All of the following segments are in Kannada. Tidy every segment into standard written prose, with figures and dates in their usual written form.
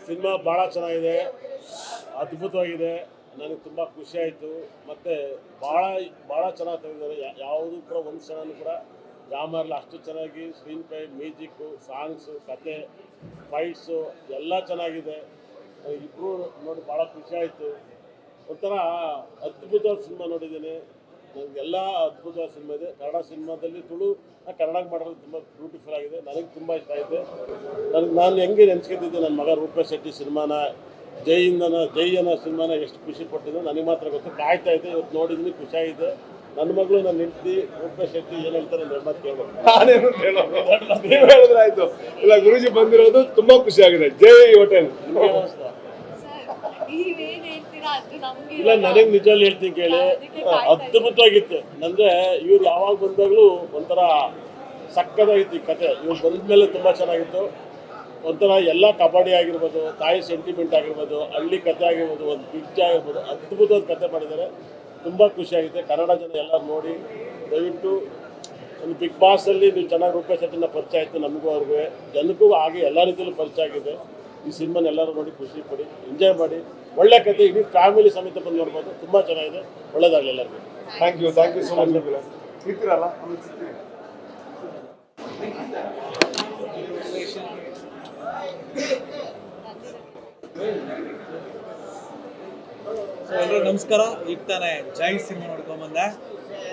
ಸಿನಿಮಾ ಭಾಳ ಚೆನ್ನಾಗಿದೆ, ಅದ್ಭುತವಾಗಿದೆ. ನನಗೆ ತುಂಬ ಖುಷಿ ಆಯಿತು. ಮತ್ತು ಭಾಳ ಭಾಳ ಚೆನ್ನಾಗಿ ತೆಗೆದಿದ್ದಾರೆ. ಯಾವುದೂ ಕೂಡ ಒಂದು ಕ್ಷಣನೂ ಕೂಡ ಜಾಮರ್ಲಿ ಅಷ್ಟು ಚೆನ್ನಾಗಿ ಸ್ಕ್ರೀನ್ ಪ್ಲೇ, ಮ್ಯೂಸಿಕ್ಕು, ಸಾಂಗ್ಸು, ಕತೆ, ಫೈಟ್ಸು ಎಲ್ಲ ಚೆನ್ನಾಗಿದೆ. ಇಬ್ಬರು ನೋಡಿ ಭಾಳ ಖುಷಿ ಆಯಿತು. ಒಂಥರ ಅದ್ಭುತವಾದ ಸಿನಿಮಾ ನೋಡಿದ್ದೀನಿ. ನನಗೆಲ್ಲ ಅದ್ಭುತವಾದ ಸಿನಿಮಾ ಇದೆ. ಕನ್ನಡ ಸಿನಿಮಾದಲ್ಲಿ ಕನ್ನಡಕ್ಕೆ ಮಾಡೋದು ತುಂಬ ಬ್ಯೂಟಿಫುಲ್ ಆಗಿದೆ. ನನಗೆ ತುಂಬ ಇಷ್ಟ ಆಯಿತು. ನಾನು ಹೆಂಗೆ ನೆನೆಸ್ಕೊತಿದ್ದೆ ನನ್ನ ಮಗ ರೂಪೇಶ್ ಶೆಟ್ಟಿ ಸಿನಿಮಾನ, ಜೈ ಅನ್ನೋ ಸಿನಿಮಾನ ಎಷ್ಟು ಖುಷಿ ಪಟ್ಟಿದ್ದು ನನಗೆ ಮಾತ್ರ ಗೊತ್ತು. ಕಾಯ್ತಾ ಇದ್ದೆ, ಇವತ್ತು ನೋಡಿದ್ದೀನಿ, ಖುಷಿಯಾಗಿದೆ. ನನ್ನ ಮಗಳು ನನ್ನ ಹೆಂಡತಿ ರೂಪೇಶ್ ಶೆಟ್ಟಿ ಏನು ಹೇಳ್ತಾರೆ ಅಂತ ಕೇಳಬೇಕು. ನಾನೇನು ಹೇಳೋದು, ನೀವು ಹೇಳಿದ್ರೆ ಆಯ್ತು. ಇಲ್ಲ, ಗುರುಜಿ ಬಂದಿರೋದು ತುಂಬಾ ಖುಷಿ ಆಗಿದೆ. ಜೈ ಹೋಟೆಲ್. ಇಲ್ಲ, ನನಗೆ ನಿಜವಾಗಿ ಹೇಳ್ತೀನಿ ಕೇಳಿ, ಅದ್ಭುತವಾಗಿತ್ತು. ಅಂದರೆ ಇವ್ರು ಯಾವಾಗ ಬಂದಾಗಲೂ ಒಂಥರ ಸಕ್ಕದಾಗಿತ್ತು ಈ ಕತೆ. ಇವ್ರು ಬಂದಮೇಲೆ ತುಂಬ ಚೆನ್ನಾಗಿತ್ತು. ಒಂಥರ ಎಲ್ಲ ಕಬಡ್ಡಿ ಆಗಿರ್ಬೋದು, ತಾಯಿ ಸೆಂಟಿಮೆಂಟ್ ಆಗಿರ್ಬೋದು, ಹಳ್ಳಿ ಕತೆ ಆಗಿರ್ಬೋದು, ಒಂದು ಬ್ರಿಡ್ಜ್ ಆಗಿರ್ಬೋದು, ಅದ್ಭುತವಾದ ಕತೆ ಮಾಡಿದ್ದಾರೆ. ತುಂಬ ಖುಷಿಯಾಗಿದೆ. ಕನ್ನಡ ಜನ ಎಲ್ಲರೂ ನೋಡಿ ದಯವಿಟ್ಟು ಒಂದು ಬಿಗ್ ಬಾಸಲ್ಲಿ ನೀವು ಚೆನ್ನಾಗಿ ರೂಪೇಶ್ ಶೆಟ್ಟಿನ ಪರಿಚಯ ಆಯಿತು. ನಮಗೂ ಅವ್ರಿಗೆ ಜನಕ್ಕೂ ಹಾಗೆ ಎಲ್ಲ ರೀತಿಯಲ್ಲೂ ಪರಿಚಯ ಆಗಿದೆ. ಈ ಸಿನಿಮಾನ ಎಲ್ಲರೂ ನೋಡಿ ಖುಷಿ ಪಡಿ, ಎಂಜಾಯ್ ಮಾಡಿ. ಒಳ್ಳೆ ಕತೆ, ಇಡೀ ಫ್ಯಾಮಿಲಿ ಸಮೇತ ಬಂದು ನೋಡ್ಬೋದು. ತುಂಬ ಚೆನ್ನಾಗಿದೆ. ಒಳ್ಳೆಯದಾಗಲಿ ಎಲ್ಲರಿಗೂ. Thank you so much. ಸಿಗ್ತೀರಲ್ಲ ಎಲ್ಲರೂ ನಮಸ್ಕಾರ. ಈಗ ತಾನೇ ಜೈ ಸಿನಿಮಾ ನೋಡ್ಕೊಂಬಂದೆ.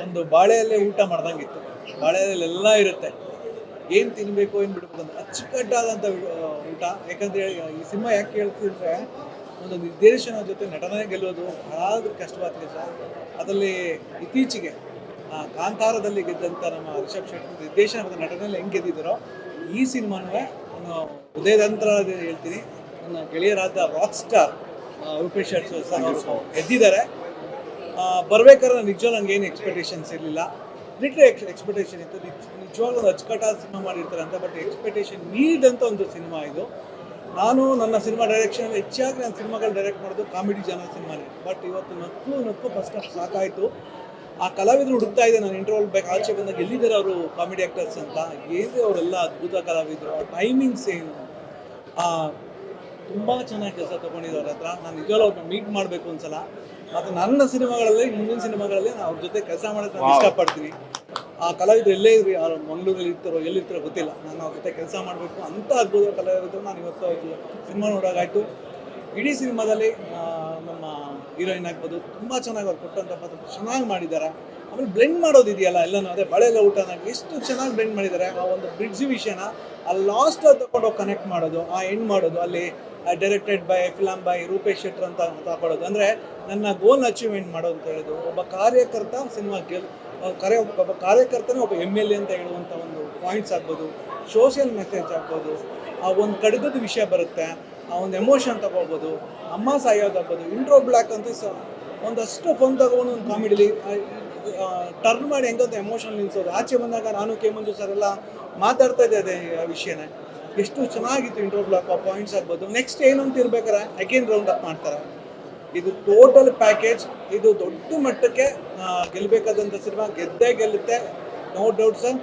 ಒಂದು ಬಾಳೆಯಲ್ಲೇ ಊಟ ಮಾಡ್ದಂಗಿತ್ತು. ಬಾಳೆಯಲ್ಲಿ ಎಲ್ಲ ಇರುತ್ತೆ, ಏನು ತಿನ್ನಬೇಕು ಏನು ಬಿಡಬೇಕು ಅಂತ ಅಚ್ಚುಕಟ್ಟಾದಂಥ ಊಟ. ಯಾಕಂದರೆ ಈ ಸಿನಿಮಾ ಯಾಕೆ ಹೇಳ್ತಿದ್ರೆ, ಒಂದು ನಿರ್ದೇಶನ ಜೊತೆ ನಟನೆ ಗೆಲ್ಲೋದು ಬಹಳ ಕಷ್ಟವಾದ ಕೆಲಸ. ಅದರಲ್ಲಿ ಇತ್ತೀಚೆಗೆ ಕಾಂತಾರದಲ್ಲಿ ಗೆದ್ದಂಥ ನಮ್ಮ ರಿಷಬ್ ಶೆಟ್ಟಿ ನಿರ್ದೇಶನ ಮತ್ತು ನಟನೆಯಲ್ಲಿ ಹೆಂಗೆ ಗೆದ್ದಿದ್ದಾರೋ, ಈ ಸಿನಿಮಾನೂ ನಾನು ಹೃದಯದಂತರ ಹೇಳ್ತೀನಿ. ನನ್ನ ಗೆಳೆಯರಾದ rock star Roopesh Shetty sir ಅವರು ಗೆದ್ದಿದ್ದಾರೆ. ಬರ್ಬೇಕಾದ್ರೆ ನಿಜವಾಗ್ಲೂ ನನಗೆ ಏನು ಎಕ್ಸ್ಪೆಕ್ಟೇಷನ್ಸ್ ಇರಲಿಲ್ಲ. ಲಿಟ್ಲ್ ಎಕ್ಸ್ಪೆಕ್ಟೇಷನ್ ಇತ್ತು, ನಿಜವಾಗ್ಲೂ ಅಚ್ಚುಕಟ್ಟಾದ ಸಿನಿಮಾ ಮಾಡಿರ್ತಾರೆ ಅಂತ. ಬಟ್ ಎಕ್ಸ್ಪೆಕ್ಟೇಷನ್ ಮೀರಿದಂಥ ಒಂದು ಸಿನಿಮಾ ಇದು. ನಾನು ನನ್ನ ಸಿನಿಮಾ ಡೈರೆಕ್ಷನಲ್ಲಿ ಹೆಚ್ಚಾಗಿ ನಾನು ಸಿನಿಮಾಗಳು ಡೈರೆಕ್ಟ್ ಮಾಡೋದು ಕಾಮಿಡಿ ಜನ ಸಿನಿಮಾನೇ. ಬಟ್ ಇವತ್ತು ನಕ್ಕು ಫಸ್ಟ್ ಹಾಫ್ ಸಾಕಾಯಿತು. ಆ ಕಲಾವಿದರು ಹುಡುಕ್ತಾ ಇದೆ, ನಾನು ಇಂಟರ್ವಲ್ ಬೇಕು ಆಚೆ ಬಂದಾಗ ಎಲ್ಲಿದ್ದಾರೆ ಅವರು ಕಾಮಿಡಿ ಆ್ಯಕ್ಟರ್ಸ್ ಅಂತ. ಏನಿದೆ ಅವರೆಲ್ಲ ಅದ್ಭುತ ಕಲಾವಿದರು. ಆ ಟೈಮಿಂಗ್ಸ್ ಏನು, ತುಂಬ ಚೆನ್ನಾಗಿ ಕೆಲಸ ತೊಗೊಂಡಿದ್ದಾರೆ ಹತ್ರ. ನಾನು ನಿಜವಾಗ್ಲೂ ಅವ್ರನ್ನ ಮೀಟ್ ಮಾಡಬೇಕು ಒಂದ್ಸಲ. ಮತ್ತು ನನ್ನ ಸಿನಿಮಾಗಳಲ್ಲಿ, ಮುಂದಿನ ಸಿನಿಮಾಗಳಲ್ಲಿ ನಾನು ಅವ್ರ ಜೊತೆ ಕೆಲಸ ಮಾಡೋಕ್ಕೆ ನಾನು ಇಷ್ಟಪಡ್ತೀನಿ. ಆ ಕಲಾವಿದರು ಎಲ್ಲೇ ಇದ್ರಿ, ಅವ್ರು ಮಂಗಳೂರಲ್ಲಿ ಇರ್ತಾರೋ ಎಲ್ಲಿರ್ತಾರೋ ಗೊತ್ತಿಲ್ಲ, ನಾನು ಅವ್ರ ಜೊತೆ ಕೆಲಸ ಮಾಡಬೇಕು ಅಂತ ಅದ್ಭುತ ಕಲಾವಿದರು. ನಾನು ಇವತ್ತು ಅವ್ರ ಸಿನಿಮಾ ನೋಡೋಕ್ಕಾಯ್ತು. ಇಡೀ ಸಿನಿಮಾದಲ್ಲಿ ನಮ್ಮ ಹೀರೋಯಿನ್ ಆಗ್ಬೋದು ತುಂಬ ಚೆನ್ನಾಗಿ ಅವ್ರು ಕೊಟ್ಟಂಥ ಪಾತ್ರ ಚೆನ್ನಾಗಿ ಮಾಡಿದ್ದಾರೆ. ಆಮೇಲೆ ಬ್ಲೆಂಡ್ ಮಾಡೋದಿದೆಯಲ್ಲ ಎಲ್ಲನೂ, ಅದೇ ಬಳೆಲ್ಲ ಊಟನಾಗಿ ಎಷ್ಟು ಚೆನ್ನಾಗಿ ಬ್ಲೆಂಡ್ ಮಾಡಿದ್ದಾರೆ. ಆ ಒಂದು ಬ್ರಿಡ್ಜ್ ವಿಷಯನ ಆ ಲಾಸ್ಟ್ ತಗೊಂಡೋಗಿ ಕನೆಕ್ಟ್ ಮಾಡೋದು, ಆ ಎಂಡ್ ಮಾಡೋದು, ಅಲ್ಲಿ directed by film by Rupesh Shetty ಅಂತ ತಗೊಳ್ಳೋದು. ಅಂದರೆ ನನ್ನ ಗೋಲ್ ಅಚೀವ್ಮೆಂಟ್ ಮಾಡೋದು ಅಂತ ಹೇಳೋದು. ಒಬ್ಬ ಕಾರ್ಯಕರ್ತ ಸಿನಿಮಾ ಒಬ್ಬ ಕಾರ್ಯಕರ್ತನೇ ಒಬ್ಬ MLA ಅಂತ ಹೇಳುವಂಥ ಒಂದು ಪಾಯಿಂಟ್ಸ್ ಆಗ್ಬೋದು, ಸೋಷಿಯಲ್ ಮೆಸೇಜ್ ಆಗ್ಬೋದು, ಆ ಒಂದು ಕಡಿದದ ವಿಷಯ ಬರುತ್ತೆ, ಆ ಒಂದು ಎಮೋಷನ್ ತಗೋಬೋದು, ಅಮ್ಮ ಸಾಯೋದಾಗ್ಬೋದು, ಇಂಟ್ರೋ ಬ್ಲ್ಯಾಕ್ ಅಂತ ಒಂದಷ್ಟು ಫೋನ್ ತಗೊಂಡು ಒಂದು ಕಾಮಿಡಿಲಿ ಟರ್ನ್ ಮಾಡಿ ಹೆಂಗಂತ ಎಮೋಷನ್ ನಿಲ್ಸೋದು. ಆಚೆ ಬಂದಾಗ ನಾನು ಕೆ ಮಂಜು ಸರ್ ಎಲ್ಲ ಮಾತಾಡ್ತಾ ಇದ್ದೆ ಅದೇ ವಿಷಯನೇ. ಎಷ್ಟು ಚೆನ್ನಾಗಿತ್ತು ಇಂಟ್ರೋ ಬ್ಲಾಕ್, ಆ ಪಾಯಿಂಟ್ಸ್ ಆಗ್ಬೋದು. ನೆಕ್ಸ್ಟ್ ಏನು ಅಂತ ಇರ್ಬೇಕಾರೆ ಅಗೇನ್ ರೌಂಡ್ ಅಪ್ ಮಾಡ್ತಾರೆ. ಇದು ಟೋಟಲ್ ಪ್ಯಾಕೇಜ್. ಇದು ದೊಡ್ಡ ಮಟ್ಟಕ್ಕೆ ಗೆಲ್ಲಬೇಕಾದಂಥ ಸಿನಿಮಾ, ಗೆದ್ದೇ ಗೆಲ್ಲುತ್ತೆ, no doubt sir.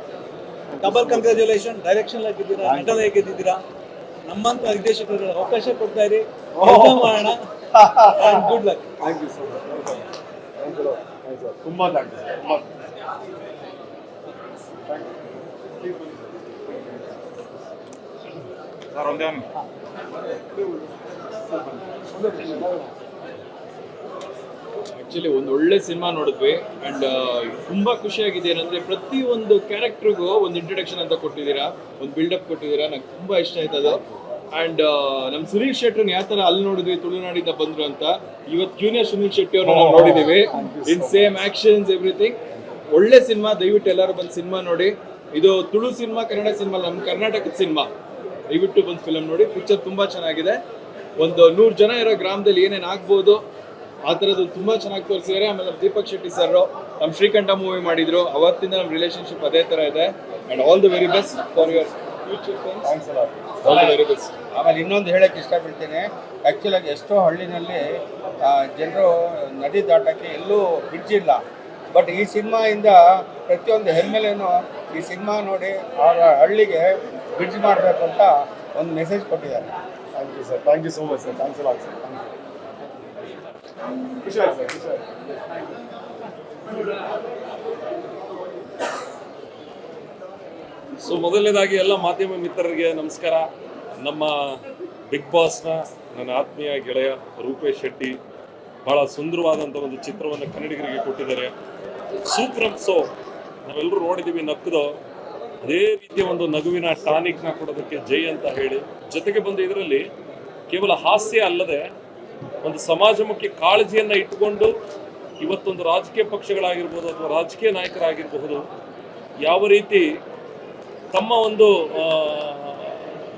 Double congratulation. Direction ಗೆದ್ದಿದ್ದೀರಾ, ನಟನೆ ಗೆದ್ದಿದ್ದೀರಾ. ನಮ್ಮಂತ ನಿರ್ದೇಶಕರು ಅವಕಾಶ ಕೊಡ್ತಾ ಇರಿ, ಮಾಡೋಣ. Good luck. Thank you so much. ತುಂಬ ಥ್ಯಾಂಕ್ಸ್. ಆ್ಯಕ್ಚುಲಿ ಒಂದು ಒಳ್ಳೆ ಸಿನಿಮಾ ನೋಡಿದ್ವಿ. ಆ್ಯಂಡ್ ತುಂಬ ಖುಷಿಯಾಗಿದೆ ಏನಂದರೆ, ಪ್ರತಿಯೊಂದು ಕ್ಯಾರೆಕ್ಟ್ರಿಗೂ ಒಂದು ಇಂಟ್ರಡಕ್ಷನ್ ಅಂತ ಕೊಟ್ಟಿದ್ದೀರಾ, ಒಂದು ಬಿಲ್ಡಪ್ ಕೊಟ್ಟಿದ್ದೀರಾ. ನಂಗೆ ತುಂಬ ಇಷ್ಟ ಆಯ್ತು ಅದು. ಆ್ಯಂಡ್ ನಮ್ಮ ಸುನೀಲ್ ಶೆಟ್ಟಿನ ಯಾವ ಥರ ಅಲ್ಲಿ ನೋಡಿದ್ವಿ ತುಳುನಾಡಿಂದ ಬಂದರು ಅಂತ, ಇವತ್ತು ಜೂನಿಯರ್ ಸುನೀಲ್ ಶೆಟ್ಟಿ ಅವ್ರನ್ನ ನಾವು ನೋಡಿದ್ದೀವಿ. In same actions everything. ಒಳ್ಳೆ ಸಿನಿಮಾ, ದಯವಿಟ್ಟು ಎಲ್ಲರೂ ಬಂದು ಸಿನಿಮಾ ನೋಡಿ. ಇದು ತುಳು ಸಿನಿಮಾ, ಕನ್ನಡ ಸಿನಿಮಾ, ನಮ್ಮ ಕರ್ನಾಟಕದ ಸಿನಿಮಾ. ದಯವಿಟ್ಟು ಬಂದು ಫಿಲಮ್ ನೋಡಿ. ಪಿಕ್ಚರ್ ತುಂಬ ಚೆನ್ನಾಗಿದೆ. ಒಂದು 100 ಜನ ಇರೋ ಗ್ರಾಮದಲ್ಲಿ ಏನೇನು ಆಗ್ಬೋದು ಆ ಥರದ್ದು ತುಂಬ ಚೆನ್ನಾಗಿ ತೋರಿಸಿದ್ದಾರೆ. ಆಮೇಲೆ ದೀಪಕ್ ಶೆಟ್ಟಿ ಸರ್ ನಮ್ಮ ಶ್ರೀಕಂಠ ಮೂವಿ ಮಾಡಿದ್ರು, ಅವತ್ತಿಂದ ನಮ್ಮ ರಿಲೇಷನ್ಶಿಪ್ ಅದೇ ಥರ ಇದೆ. And all the very best for your future. Thanks ಅಲ್ಲ. All the very best. ಆಮೇಲೆ ಇನ್ನೊಂದು ಹೇಳೋಕ್ಕೆ ಇಷ್ಟಪಡ್ತೀನಿ. ಆ್ಯಕ್ಚುಲಾಗಿ ಎಷ್ಟೋ ಹಳ್ಳಿನಲ್ಲಿ ಜನರು ನದಿ ದಾಟೋಕ್ಕೆ ಎಲ್ಲೂ ಬ್ರಿಡ್ಜ್ ಇಲ್ಲ. ಬಟ್ ಈ ಸಿನಿಮಾಯಿಂದ ಪ್ರತಿಯೊಂದು ಹೆಮ್ಮೆಲೇನು ಈ ಸಿನಿಮಾ ನೋಡಿ ಅವರ ಹಳ್ಳಿಗೆ ಬ್ರಿಡ್ಜ್ ಮಾಡಬೇಕು ಅಂತ ಒಂದು ಮೆಸೇಜ್ ಕೊಟ್ಟಿದ್ದಾರೆ. Thank you sir, thank you so much sir, thanks lot sir, thank you. ಖುಷಿ ಆಯ್ತು ಸರ್, ಖುಷಿ ಆಯ್ತು. ಸೊ ಮೊದಲನೇದಾಗಿ ಎಲ್ಲ ಮಾಧ್ಯಮ ಮಿತ್ರರಿಗೆ ನಮಸ್ಕಾರ. ನಮ್ಮ ಬಿಗ್ ಬಾಸ್ನ ನನ್ನ ಆತ್ಮೀಯ ಗೆಳೆಯ ರೂಪೇಶ್ ಶೆಟ್ಟಿ ಬಹಳ ಸುಂದರವಾದಂಥ ಒಂದು ಚಿತ್ರವನ್ನು ಕನ್ನಡಿಗರಿಗೆ ಕೊಟ್ಟಿದ್ದಾರೆ. ಸೂಪರ್. ಸೊ ನಾವೆಲ್ಲರೂ ನೋಡಿದ್ದೀವಿ, ನಕ್ಕದು ಅದೇ ರೀತಿಯ ಒಂದು ನಗುವಿನ ಟಾನಿಕ್ನ ಕೊಡೋದಕ್ಕೆ ಜೈ ಅಂತ ಹೇಳಿ. ಜೊತೆಗೆ ಬಂದು ಇದರಲ್ಲಿ ಕೇವಲ ಹಾಸ್ಯ ಅಲ್ಲದೆ ಒಂದು ಸಮಾಜಮುಖಿ ಕಾಳಜಿಯನ್ನು ಇಟ್ಟುಕೊಂಡು ಇವತ್ತೊಂದು ರಾಜಕೀಯ ಪಕ್ಷಗಳಾಗಿರ್ಬೋದು ಅಥವಾ ರಾಜಕೀಯ ನಾಯಕರಾಗಿರಬಹುದು ಯಾವ ರೀತಿ ತಮ್ಮ ಒಂದು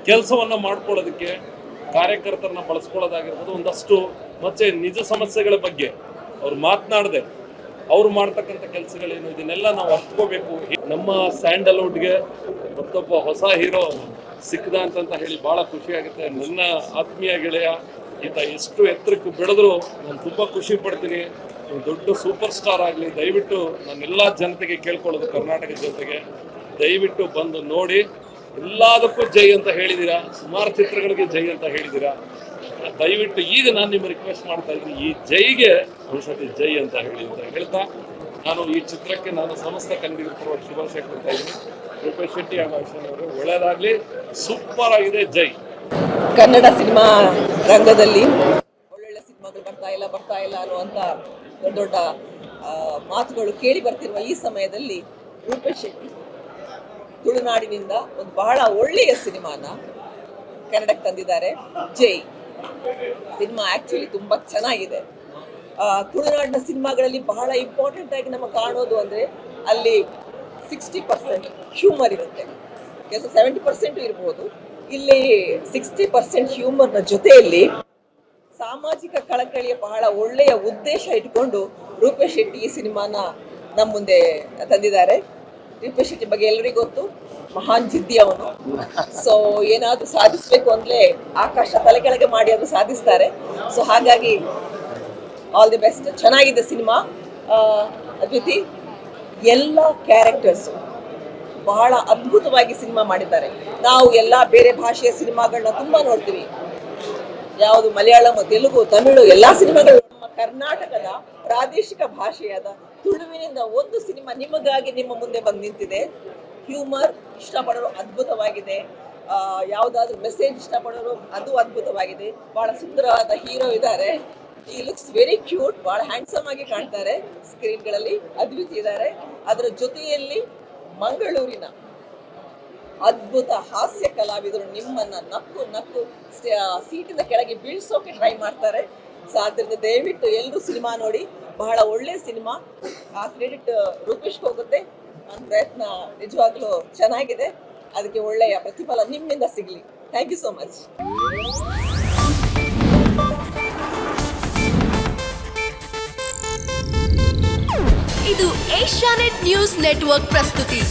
ಕೆಲಸವನ್ನು ಮಾಡ್ಕೊಳ್ಳೋದಕ್ಕೆ ಕಾರ್ಯಕರ್ತರನ್ನ ಬಳಸ್ಕೊಳ್ಳೋದಾಗಿರ್ಬೋದು, ಒಂದಷ್ಟು ಮತ್ತೆ ನಿಜ ಸಮಸ್ಯೆಗಳ ಬಗ್ಗೆ ಅವ್ರು ಮಾತನಾಡದೆ ಅವ್ರು ಮಾಡ್ತಕ್ಕಂಥ ಕೆಲಸಗಳೇನು ಇದನ್ನೆಲ್ಲ ನಾವು ಅರ್ಥಕೋಬೇಕು. ನಮ್ಮ ಸ್ಯಾಂಡಲ್ವುಡ್ಗೆ ಮತ್ತೊಬ್ಬ ಹೊಸ ಹೀರೋ ಸಿಕ್ಕದ ಅಂತ ಹೇಳಿ ಭಾಳ ಖುಷಿಯಾಗುತ್ತೆ. ನನ್ನ ಆತ್ಮೀಯ ಗೆಳೆಯ ಈತ ಎಷ್ಟು ಎತ್ತರಕ್ಕೆ ಬೆಳೆದ್ರು ನಾನು ತುಂಬ ಖುಷಿ ಪಡ್ತೀನಿ. ದೊಡ್ಡ ಸೂಪರ್ ಸ್ಟಾರ್ ಆಗಲಿ. ದಯವಿಟ್ಟು ನಾನೆಲ್ಲ ಜನತೆಗೆ ಕೇಳ್ಕೊಳ್ಳೋದು, ಕರ್ನಾಟಕ ಜನತೆಗೆ ದಯವಿಟ್ಟು ಬಂದು ನೋಡಿ. ಎಲ್ಲದಕ್ಕೂ ಜೈ ಅಂತ ಹೇಳಿದ್ದೀರಾ, ಸುಮಾರು ಚಿತ್ರಗಳಿಗೆ ಜೈ ಅಂತ ಹೇಳಿದ್ದೀರಾ. ದಯವಿಟ್ಟು ಈಗ ನಾನು ನಿಮ್ಮ ರಿಕ್ವೆಸ್ಟ್ ಮಾಡ್ತಾ ಇದ್ದೀನಿ, ಈ ಜೈಗೆ ಒಂದ್ಸತಿ ಜೈ ಅಂತ ಹೇಳಿ ಅಂತ ಹೇಳ್ತಾ ನಾನು ಈ ಚಿತ್ರಕ್ಕೆ ನಾನು ಸಮಸ್ತ ಕನ್ನಡಿಗರ ಪರವಾಗಿ ಶುಭಾಶಯ ಕೊಡ್ತಾ ಇದ್ದೀನಿ. ರೂಪೇಶ್ ಶೆಟ್ಟಿ ಹಾಗೂ ಅಶ್ವಿನಿ ಅವರು ಒಳ್ಳೆಯದಾಗಲಿ. ಸೂಪರ್ ಆಗಿದೆ. ಜೈ. ಕನ್ನಡ ಸಿನಿಮಾ ರಂಗದಲ್ಲಿ ಒಳ್ಳೊಳ್ಳೆ ಸಿನಿಮಾಗಳು ಬರ್ತಾ ಇಲ್ಲ ಅನ್ನುವಂಥ ದೊಡ್ಡ ದೊಡ್ಡ ಮಾತುಗಳು ಕೇಳಿ ಬರ್ತಿರುವ ಈ ಸಮಯದಲ್ಲಿ ರೂಪೇಶ್ ಶೆಟ್ಟಿ ತುಳುನಾಡಿನಿಂದ ಒಂದು ಬಹಳ ಒಳ್ಳೆಯ ಸಿನಿಮಾನ ಕನ್ನಡಕ್ಕೆ ತಂದಿದ್ದಾರೆ. ಜೈ. ಸಿನಿಮಾ ಆ್ಯಕ್ಚುಲಿ ತುಂಬ ಚೆನ್ನಾಗಿದೆ. ತುಳುನಾಡಿನ ಸಿನಿಮಾಗಳಲ್ಲಿ ಬಹಳ ಇಂಪಾರ್ಟೆಂಟ್ ಆಗಿ ನಮಗೆ ಕಾಣೋದು ಅಂದರೆ ಅಲ್ಲಿ 60% ಹ್ಯೂಮರ್ ಇರುತ್ತೆ, ಕೆಲಸ 70% ಇರ್ಬೋದು. ಇಲ್ಲಿ 60% ಹ್ಯೂಮರ್ನ ಜೊತೆಯಲ್ಲಿ ಸಾಮಾಜಿಕ ಕಳಕಳಿಯ ಬಹಳ ಒಳ್ಳೆಯ ಉದ್ದೇಶ ಇಟ್ಕೊಂಡು ರೂಪೇಶ್ ಶೆಟ್ಟಿ ಈ ಸಿನಿಮಾನ ನಮ್ಮ ಮುಂದೆ ತಂದಿದ್ದಾರೆ. ರೂಪೇಶ್ ಶೆಟ್ಟಿ ಬಗ್ಗೆ ಎಲ್ಲರಿಗೂ ಗೊತ್ತು, ಮಹಾನ್ ಜಿದ್ದಿ ಅವನು. ಸೊ ಏನಾದರೂ ಸಾಧಿಸಬೇಕು ಅಂದರೆ ಆಕಾಶ ತಲೆ ಕೆಳಗೆ ಮಾಡಿ ಅದು ಸಾಧಿಸ್ತಾರೆ. ಸೊ ಹಾಗಾಗಿ ಆಲ್ ದಿ ಬೆಸ್ಟ್. ಚೆನ್ನಾಗಿದೆ ಸಿನಿಮಾ. ಅದ್ವಿತಿ ಎಲ್ಲ ಕ್ಯಾರೆಕ್ಟರ್ಸು ಬಹಳ ಅದ್ಭುತವಾಗಿ ಸಿನಿಮಾ ಮಾಡಿದ್ದಾರೆ. ನಾವು ಎಲ್ಲ ಬೇರೆ ಭಾಷೆಯ ಸಿನಿಮಾಗಳನ್ನ ತುಂಬ ನೋಡ್ತೀವಿ, ಯಾವುದು ಮಲಯಾಳಂ, ತೆಲುಗು, ತಮಿಳು ಎಲ್ಲ ಸಿನಿಮಾಗಳು. ನಮ್ಮ ಕರ್ನಾಟಕದ ಪ್ರಾದೇಶಿಕ ಭಾಷೆಯಾದ ತುಳುವಿನಿಂದ ಒಂದು ಸಿನಿಮಾ ನಿಮಗಾಗಿ ನಿಮ್ಮ ಮುಂದೆ ಬಂದು ನಿಂತಿದೆ. ಹ್ಯೂಮರ್ ಇಷ್ಟಪಡೋರು ಅದ್ಭುತವಾಗಿದೆ, ಯಾವುದಾದ್ರೂ ಮೆಸೇಜ್ ಇಷ್ಟಪಡೋರು ಅದು ಅದ್ಭುತವಾಗಿದೆ. ಭಾಳ ಸುಂದರವಾದ ಹೀರೋ ಇದ್ದಾರೆ. ಈ ಲುಕ್ಸ್ ವೆರಿ ಕ್ಯೂಟ್, ಭಾಳ ಹ್ಯಾಂಡ್ಸಮ್ ಆಗಿ ಕಾಣ್ತಾರೆ ಸ್ಕ್ರೀನ್ಗಳಲ್ಲಿ. ಅದ್ವಿತಿ ಇದ್ದಾರೆ. ಅದರ ಜೊತೆಯಲ್ಲಿ ಮಂಗಳೂರಿನ ಅದ್ಭುತ ಹಾಸ್ಯ ಕಲಾವಿದರು ನಿಮ್ಮನ್ನ ನಕ್ಕು ಸೀಟಿನ ಕೆಳಗೆ ಬೀಳ್ಸೋಕೆ ಟ್ರೈ ಮಾಡ್ತಾರೆ. ಸೊ ಆದ್ದರಿಂದ ದಯವಿಟ್ಟು ಎಲ್ಲರೂ ಸಿನಿಮಾ ನೋಡಿ, ಬಹಳ ಒಳ್ಳೆಯ ಸಿನಿಮಾ. ಆ ಕ್ರೆಡಿಟ್ ರೂಪೇಶ್ಗೆ ಹೋಗುತ್ತೆ. ನನ್ನ ಪ್ರಯತ್ನ ನಿಜವಾಗ್ಲೂ ಚೆನ್ನಾಗಿದೆ, ಅದಕ್ಕೆ ಒಳ್ಳೆಯ ಪ್ರತಿಫಲ ನಿಮ್ಮಿಂದ ಸಿಗಲಿ. Thank you so much. ಇದು ಏಷ್ಯಾನೆಟ್ ನ್ಯೂಸ್ ನೆಟ್ವರ್ಕ್ ಪ್ರಸ್ತುತಿ.